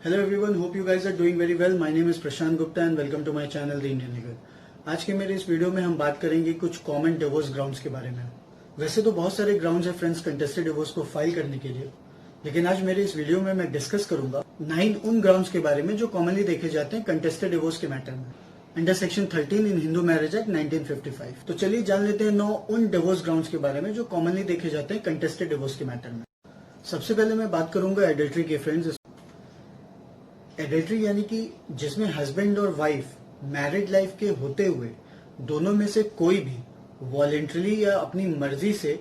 Hello everyone, hope you guys are doing very well. My name is Prashant Gupta and welcome to my channel the Indian legal. आज के मेरे इस video में हम बात करेंगे कुछ कॉमन डिवोर्स ग्राउंड्स के बारे में। वैसे तो बहुत सारे ग्राउंड्स हैं फ्रेंड्स कंटेस्टेड डिवोर्स को फाइल करने के लिए, लेकिन आज मेरे इस वीडियो में मैं डिस्कस करूंगा 9 उन ग्राउंड्स के बारे में जो कॉमनली देखे जाते हैं कंटेस्टेड डिवोर्स के मैटर में अंडर सेक्शन 13 इन हिंदू मैरिज एक्ट 1955। तो चलिए जान लेते हैं 9 उन डिवोर्स ग्राउंड्स के बारे में जो कॉमनली देखे जाते हैं कंटेस्टेड डिवोर्स के मैटर में। सबसे पहले मैं बात करूंगा एडल्ट्री के फ्रेंड्स। एडल्ट्री यानी कि जिसमें हस्बैंड और वाइफ मैरिड लाइफ के होते हुए दोनों में से कोई भी वॉलेंटरली या अपनी मर्जी से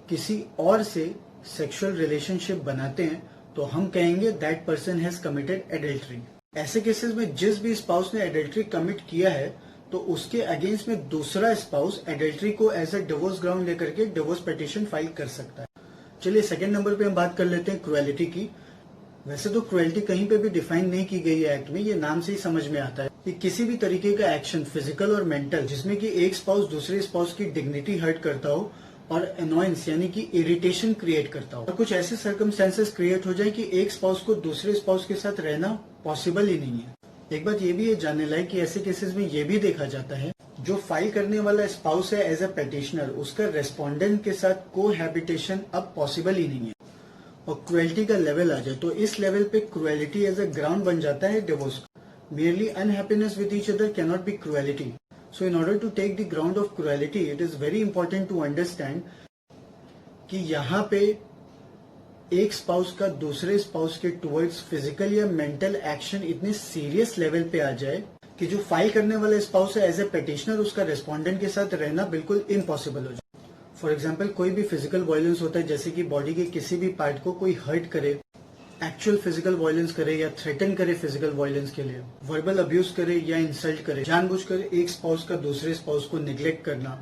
किसी और से सेक्सुअल रिलेशनशिप बनाते हैं तो हम कहेंगे that person has committed adultery. ऐसे केसेस में जिस भी स्पाउस ने एडल्ट्री कमिट किया है तो उसके अगेंस्ट में दूसरा स्पाउस एडल्ट्री को एज अ डिवोर्स ग्राउंड लेकर के डिवोर्स पिटीशन फाइल कर सकता है। चलिए सेकेंड नंबर पे हम बात कर लेते हैं क्रुएलिटी की। वैसे तो क्रुएल्टी कहीं पे भी डिफाइन नहीं की गई है एक्ट में, ये नाम से ही समझ में आता है कि किसी भी तरीके का एक्शन फिजिकल और मेंटल जिसमें कि एक स्पाउस दूसरे स्पाउस की डिग्निटी हर्ट करता हो और अनोयंस यानी कि इरिटेशन क्रिएट करता हो और कुछ ऐसे सर्कमस्टेंसेस क्रिएट हो जाए कि एक स्पाउस को दूसरे स्पाउस के साथ रहना पॉसिबल ही नहीं है। एक बात ये भी है जानने लायक कि ऐसे केसेस में ये भी देखा जाता है जो फाइल करने वाला स्पाउस है एज अ पेटिशनर उसका रेस्पोंडेंट के साथ कोहैबिटेशन अब पॉसिबल ही नहीं है और क्रुएल्टी का लेवल आ जाए तो इस लेवल पे क्रुएलिटी एज अ ग्राउंड बन जाता है divorce. Merely unhappiness with each other cannot be cruelty. So in order to take the ground of cruelty, it is very important to understand कि यहाँ पे एक स्पाउस का दूसरे स्पाउस के टुवर्ड्स फिजिकल या मेंटल एक्शन इतने सीरियस लेवल पे आ जाए कि जो फाइल करने वाला स्पाउस है एज ए पेटिशनर उसका रेस्पोंडेंट के साथ रहना बिल्कुल इम्पॉसिबल हो जाए। फॉर एग्जाम्पल कोई भी फिजिकल वायलेंस होता है जैसे कि बॉडी के किसी भी पार्ट को कोई हर्ट करे, एक्चुअल फिजिकल वायलेंस करे या थ्रेटन करे फिजिकल वायलेंस के लिए, वर्बल अब्यूज करे या इंसल्ट करे, जानबूझकर एक स्पाउस का दूसरे स्पाउस को निग्लेक्ट करना,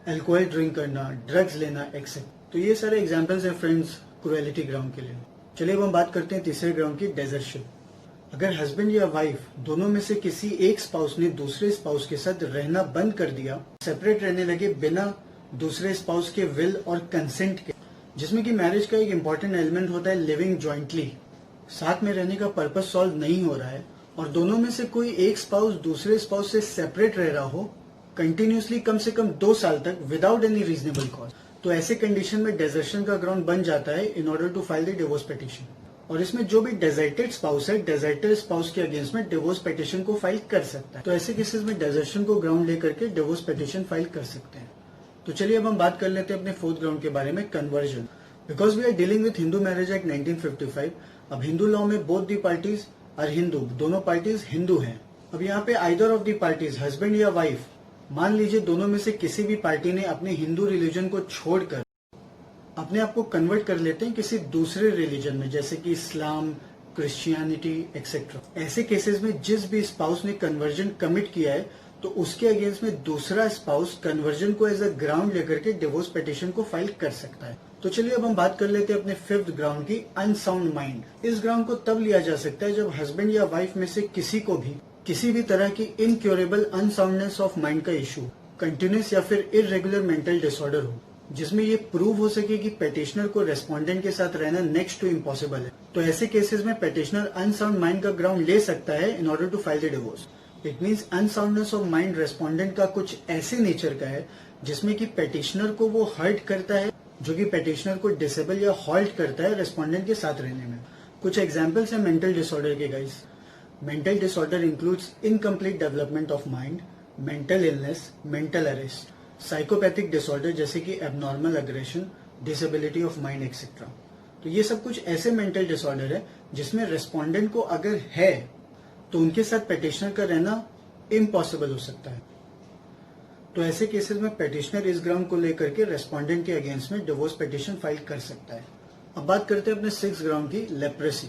अल्कोहल ड्रिंक करना, ड्रग्स लेना एक्सेट्रा। तो ये सारे एग्जांपल्स हैं फ्रेंड्स क्रुएलिटी ग्राउंड के लिए। चलिए अब हम बात करते हैं तीसरे ग्राउंड की, डेजर्टशिप। अगर हस्बैंड या वाइफ दोनों में से किसी एक स्पाउस ने दूसरे स्पाउस के साथ रहना बंद कर दिया, सेपरेट रहने लगे बिना दूसरे स्पाउस के विल और कंसेंट के, जिसमें कि मैरिज का एक इम्पॉर्टेंट एलिमेंट होता है लिविंग जॉइंटली, साथ में रहने का पर्पस सॉल्व नहीं हो रहा है और दोनों में से कोई एक स्पाउस दूसरे स्पाउस से सेपरेट रह रहा हो कंटिन्यूसली कम से कम 2 साल तक विदाउट एनी रीजनेबल कॉज, तो ऐसे कंडीशन में डेजर्शन का ग्राउंड बन जाता है in order to file the divorce petition. और इसमें जो भी डेजर्टेड स्पाउस है डेजर्टेड स्पाउस के अगेंस्ट में डिवोर्स पिटीशन को फाइल कर सकता है। तो ऐसे केसेस में डेजर्शन को ग्राउंड लेकर के डिवोर्स पिटीशन फाइल कर सकते हैं। तो चलिए अब हम बात कर लेते हैं अपने फोर्थ ग्राउंड के बारे में, conversion. Because we are dealing with Hindu marriage act 1955। अब हिंदू लॉ में बोथ दी पार्टीज और हिंदू, दोनों पार्टीज हिंदू हैं। अब यहाँ पे either of the parties husband या वाइफ, मान लीजिए दोनों में से किसी भी पार्टी ने अपने हिंदू रिलीजन को छोड़कर अपने आप को कन्वर्ट कर लेते हैं किसी दूसरे रिलीजन में जैसे कि इस्लाम, क्रिश्चियनिटी एक्सेट्रा। ऐसे केसेस में जिस भी स्पाउस ने कन्वर्जन कमिट किया है तो उसके अगेंस्ट में दूसरा स्पाउस कन्वर्जन को एज अ ग्राउंड लेकर के डिवोर्स पिटीशन को फाइल कर सकता है। तो चलिए अब हम बात कर लेते हैं अपने फिफ्थ ग्राउंड की, अनसाउंड माइंड। इस ग्राउंड को तब लिया जा सकता है जब हस्बैंड या वाइफ में से किसी को भी किसी भी तरह की इनक्योरेबल अनसाउंडनेस ऑफ माइंड का इशू, कंटिन्यूस या फिर इरेगुलर मेंटल डिसऑर्डर हो जिसमें ये प्रूव हो सके कि पेटिशनर को रेस्पोंडेंट के साथ रहना नेक्स्ट टू इम्पॉसिबल है। तो ऐसे केसेस में पेटिशनर अनसाउंड माइंड का ग्राउंड ले सकता है in order to file the divorce. It means unsoundness of mind respondent का कुछ ऐसे नेचर का है जिसमें कि पेटिशनर को वो हर्ट करता है, जो कि पेटिशनर को डिसेबल या हॉल्ट करता है रेस्पोंडेंट के साथ रहने में। कुछ एग्जांपल्स हैं मेंटल डिसऑर्डर के guys. Mental disorder includes incomplete development of mind, mental illness, mental arrest, psychopathic disorder जैसे कि abnormal aggression, disability of mind etcetera. तो ये सब कुछ ऐसे मेंटल डिसऑर्डर है जिसमें रेस्पोंडेंट को अगर है तो उनके साथ पेटिशनर का रहना इम्पॉसिबल हो सकता है। तो ऐसे केसेस में पेटिशनर इस ग्राउंड को लेकर के रेस्पोंडेंट के अगेंस्ट में डिवोर्स पिटीशन फाइल कर सकता है। अब बात करते हैं अपने सिक्स ग्राउंड की, लेप्रेसी।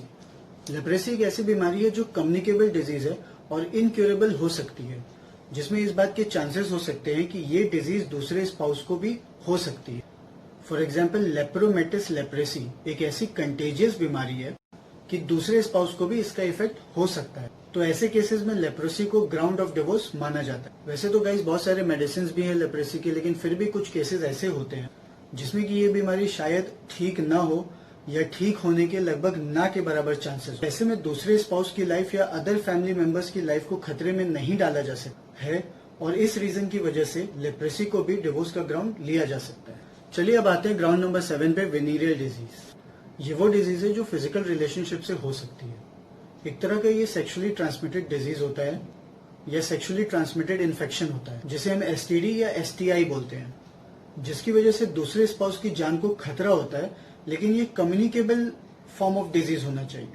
लेप्रेसी एक ऐसी बीमारी है जो कम्युनिकेबल डिजीज है और इनक्योरेबल हो सकती है, जिसमें इस बात के चांसेस हो सकते हैं कि ये डिजीज दूसरे स्पाउस को भी हो सकती है। फॉर एग्जाम्पल लेप्रोमेटिस लेप्रेसी एक ऐसी कंटेजियस बीमारी है कि दूसरे स्पाउस को भी इसका इफेक्ट हो सकता है। तो ऐसे केसेस में लेप्रोसी को ग्राउंड ऑफ डिवोर्स माना जाता है। वैसे तो गाइस बहुत सारे मेडिसिन भी हैं लेप्रोसी के, लेकिन फिर भी कुछ केसेस ऐसे होते हैं जिसमें कि ये बीमारी शायद ठीक ना हो या ठीक होने के लगभग ना के बराबर चांसेस। ऐसे में दूसरे स्पाउस की लाइफ या अदर फैमिली मेंबर्स की लाइफ को खतरे में नहीं डाला जा सकता है और इस रीजन की वजह से लेप्रेसी को भी डिवोर्स का ग्राउंड लिया जा सकता है। चलिए अब आते हैं ग्राउंड नंबर 7 पे, वेनेरियल डिजीज। ये वो डिजीज है जो फिजिकल रिलेशनशिप से हो सकती है। एक तरह का ये सेक्सुअली ट्रांसमिटेड डिजीज होता है या सेक्सुअली ट्रांसमिटेड इन्फेक्शन होता है जिसे हम एसटीडी या एसटीआई बोलते हैं, जिसकी वजह से दूसरे स्पाउस की जान को खतरा होता है, लेकिन ये कम्युनिकेबल फॉर्म ऑफ डिजीज होना चाहिए।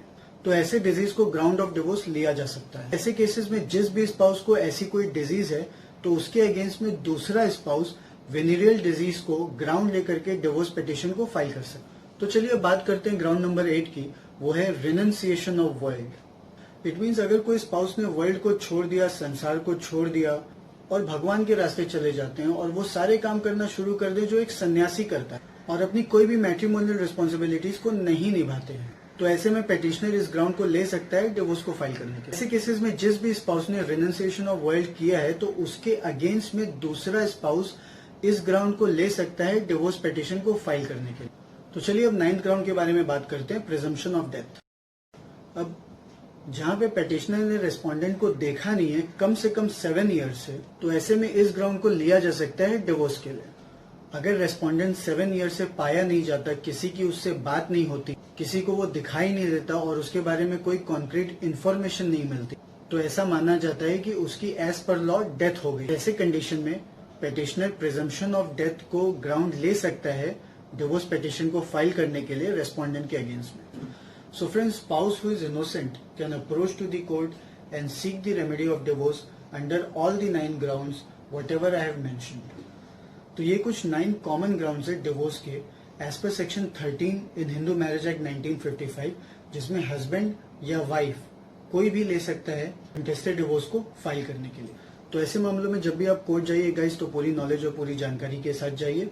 तो ऐसे डिजीज को ग्राउंड ऑफ डिवोर्स लिया जा सकता है। ऐसे केसेस में जिस भी स्पाउस को ऐसी कोई डिजीज है तो उसके अगेंस्ट में दूसरा स्पाउस वेनेरियल डिजीज को ग्राउंड लेकर के डिवोर्स पिटीशन को फाइल कर सकता है। तो चलिए अब बात करते हैं ग्राउंड नंबर 8 की, वो है renunciation of world. It means अगर कोई स्पाउस ने वर्ल्ड को छोड़ दिया, संसार को छोड़ दिया और भगवान के रास्ते चले जाते हैं और वो सारे काम करना शुरू कर दे जो एक सन्यासी करता है और अपनी कोई भी मैट्रिमोनियल रिस्पॉन्सिबिलिटीज को नहीं निभाते हैं, तो ऐसे में पेटिशनर इस ग्राउंड को ले सकता है डिवोर्स को फाइल करने के। ऐसे केसेस में जिस भी स्पाउस ने रिनंसिएशन ऑफ वर्ल्ड किया है तो उसके अगेंस्ट में दूसरा स्पाउस इस ग्राउंड को ले सकता है डिवोर्स पिटीशन को फाइल करने के लिए। तो चलिए अब 9th ग्राउंड के बारे में बात करते हैं, प्रिजम्पशन ऑफ डेथ। अब जहां पे पेटिशनर ने रेस्पोंडेंट को देखा नहीं है कम से कम 7 ईयर्स से, तो ऐसे में इस ग्राउंड को लिया जा सकता है डिवोर्स के लिए। अगर रेस्पोंडेंट 7 ईयर से पाया नहीं जाता, किसी की उससे बात नहीं होती, किसी को वो दिखाई नहीं देता और उसके बारे में कोई कॉन्क्रीट इन्फॉर्मेशन नहीं मिलती, तो ऐसा माना जाता है कि उसकी एज पर लॉ डेथ हो गई। ऐसे कंडीशन में पेटिशनर प्रिजम्पशन ऑफ डेथ को ग्राउंड ले सकता है डिवोर्स पिटीशन को फाइल करने के लिए रेस्पोंडेंट के अगेंस्ट में। So friends, spouse who is innocent can approach to the court and seek the remedy of divorce under all the 9 grounds whatever I have mentioned. तो ये कुछ 9 कॉमन ग्राउंड्स है डिवोर्स के एज पर सेक्शन 13 इन Hindu marriage act 1955, जिसमें husband या wife कोई भी ले सकता है इंटेस्टेड डिवोर्स को फाइल करने के लिए। तो ऐसे मामलों में जब भी आप कोर्ट जाइए गाइस, तो पूरी नॉलेज और पूरी जानकारी के साथ जाइए।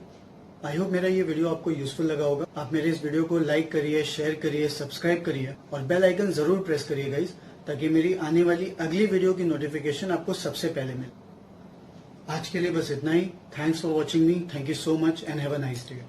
आई होप मेरा ये वीडियो आपको यूजफुल लगा होगा। आप मेरे इस वीडियो को लाइक करिए, शेयर करिए, सब्सक्राइब करिए और बेल आइकन जरूर प्रेस करिए गाइस, ताकि मेरी आने वाली अगली वीडियो की नोटिफिकेशन आपको सबसे पहले मिले। आज के लिए बस इतना ही। Thanks for watching me. Thank you so much and have a nice day.